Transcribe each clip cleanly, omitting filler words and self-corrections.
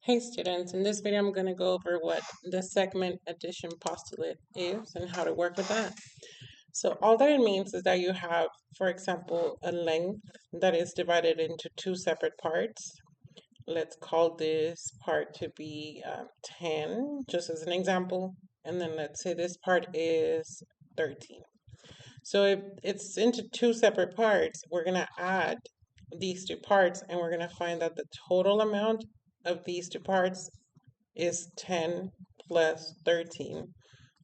Hey students, in this video I'm going to go over what the segment addition postulate is and how to work with that. So all that it means is that you have, for example, a length that is divided into two separate parts. Let's call this part to be 10, just as an example. And then let's say this part is 13. So if it's into two separate parts, we're going to add these two parts and we're going to find that the total amount of these two parts is 10 plus 13,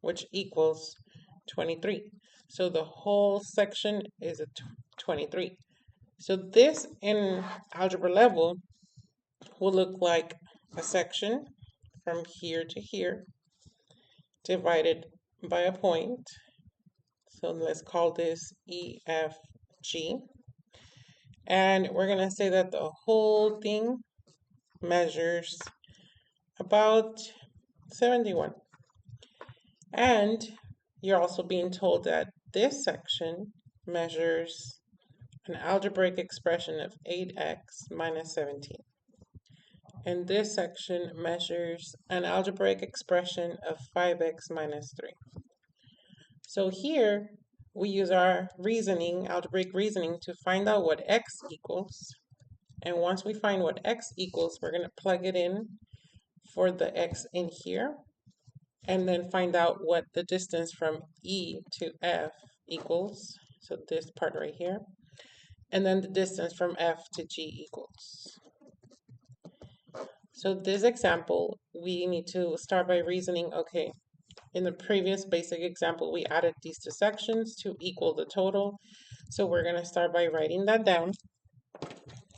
which equals 23. So the whole section is a 23. So this in algebra level will look like a section from here to here divided by a point. So let's call this EFG. And we're going to say that the whole thing measures about 71. And you're also being told that this section measures an algebraic expression of 8x minus 17. And this section measures an algebraic expression of 5x minus 3. So here we use our reasoning, algebraic reasoning, to find out what x equals. And once we find what x equals, we're going to plug it in for the x in here, and then find out what the distance from E to F equals. So this part right here. And then the distance from F to G equals. So this example, we need to start by reasoning, okay, in the previous basic example, we added these two sections to equal the total. So we're going to start by writing that down.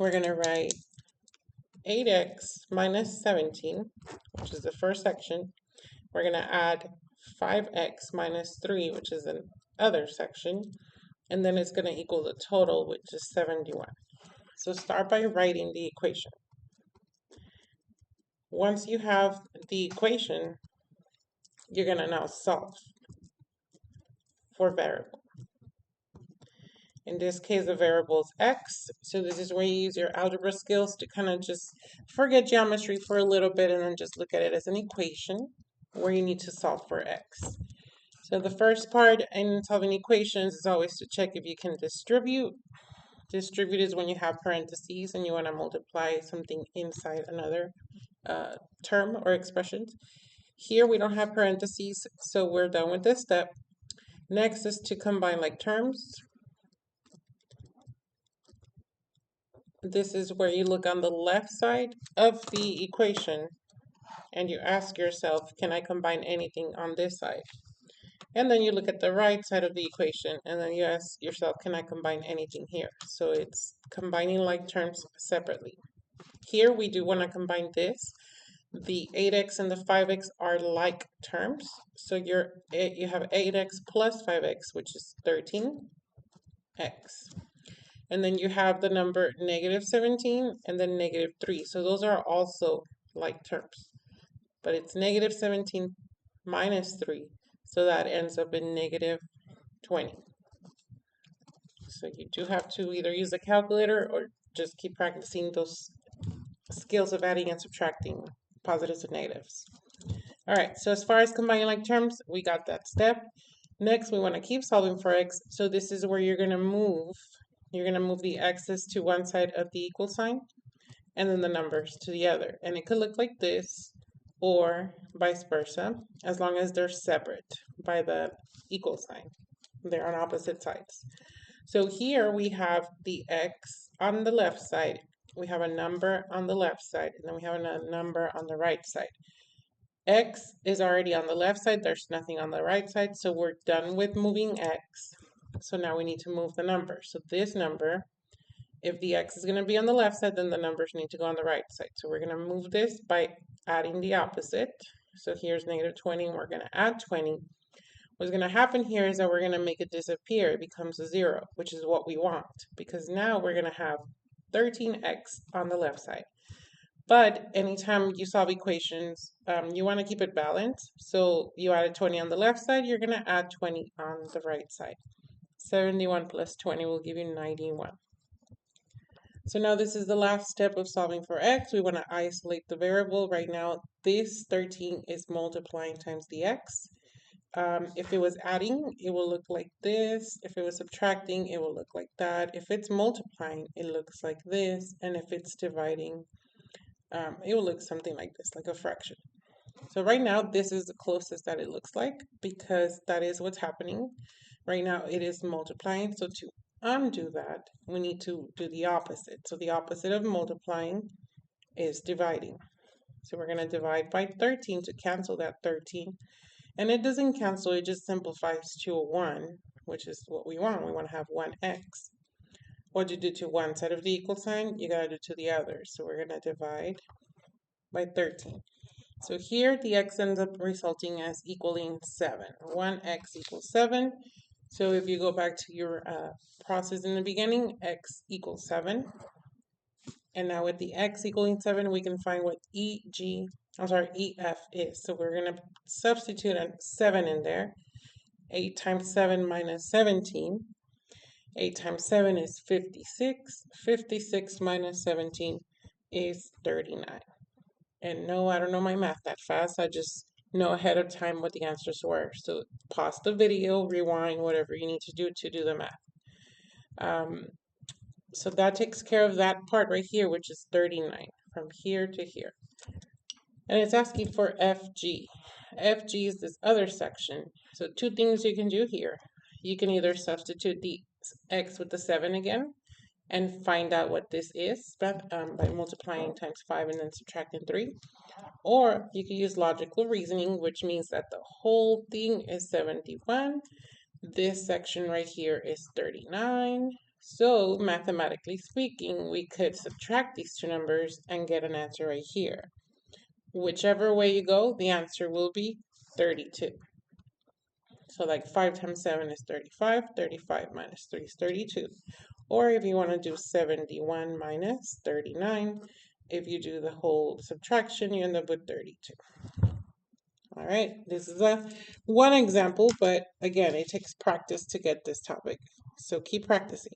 We're going to write 8x minus 17, which is the first section. We're going to add 5x minus 3, which is the other section. And then it's going to equal the total, which is 71. So start by writing the equation. Once you have the equation, you're going to now solve for variable. In this case, the variable is x. So this is where you use your algebra skills to kind of just forget geometry for a little bit and then just look at it as an equation where you need to solve for x. So the first part in solving equations is always to check if you can distribute. Distribute is when you have parentheses and you want to multiply something inside another term or expression. Here we don't have parentheses, so we're done with this step. Next is to combine like terms. This is where you look on the left side of the equation and you ask yourself, can I combine anything on this side? And then you look at the right side of the equation and then you ask yourself, can I combine anything here? So it's combining like terms separately. Here we do want to combine this. The 8x and the 5x are like terms. So you have 8x plus 5x, which is 13x. And then you have the number negative 17 and then negative 3. So those are also like terms. But it's negative 17 minus 3. So that ends up in negative 20. So you do have to either use a calculator or just keep practicing those skills of adding and subtracting positives and negatives. All right, so as far as combining like terms, we got that step. Next, we want to keep solving for x. So this is where you're going to move. You're going to move the x's to one side of the equal sign and then the numbers to the other. And it could look like this or vice versa, as long as they're separate by the equal sign. They're on opposite sides. So here we have the x on the left side. We have a number on the left side, and then we have a number on the right side. X is already on the left side. There's nothing on the right side, so we're done with moving x. So now we need to move the number. So this number, if the x is going to be on the left side, then the numbers need to go on the right side. So we're going to move this by adding the opposite. So here's negative 20, and we're going to add 20. What's going to happen here is that we're going to make it disappear. It becomes a 0, which is what we want, because now we're going to have 13x on the left side. But anytime you solve equations, you want to keep it balanced. So you added 20 on the left side, you're going to add 20 on the right side. 71 plus 20 will give you 91. So now this is the last step of solving for x. We want to isolate the variable. Right now, this 13 is multiplying times the x. If it was adding, it will look like this. If it was subtracting, it will look like that. If it's multiplying, it looks like this. And if it's dividing, it will look something like this, like a fraction. So right now, this is the closest that it looks like because that is what's happening. Right now, it is multiplying. So to undo that, we need to do the opposite. So the opposite of multiplying is dividing. So we're going to divide by 13 to cancel that 13. And it doesn't cancel, it just simplifies to a 1, which is what we want. We want to have 1x. What you do to one side of the equal sign, you got to do to the other. So we're going to divide by 13. So here the x ends up resulting as equaling 7. 1x equals 7. So if you go back to your process in the beginning, x equals 7. And now with the x equaling 7, we can find what EF is. So we're going to substitute a 7 in there. 8 times 7 minus 17. 8 times 7 is 56. 56 minus 17 is 39. And no, I don't know my math that fast. I just know ahead of time what the answers were. So pause the video, rewind, whatever you need to do the math. So that takes care of that part right here, which is 39, from here to here. And it's asking for FG. FG is this other section. So two things you can do here. You can either substitute the x with the 7 again and find out what this is by multiplying times 5 and then subtracting 3. Or you can use logical reasoning, which means that the whole thing is 71. This section right here is 39. So mathematically speaking, we could subtract these two numbers and get an answer right here. Whichever way you go, the answer will be 32. So like 5 times 7 is 35. 35 minus 3 is 32. Or if you want to do 71 minus 39, if you do the whole subtraction, you end up with 32. All right, this is one example, but again, it takes practice to get this topic. So keep practicing.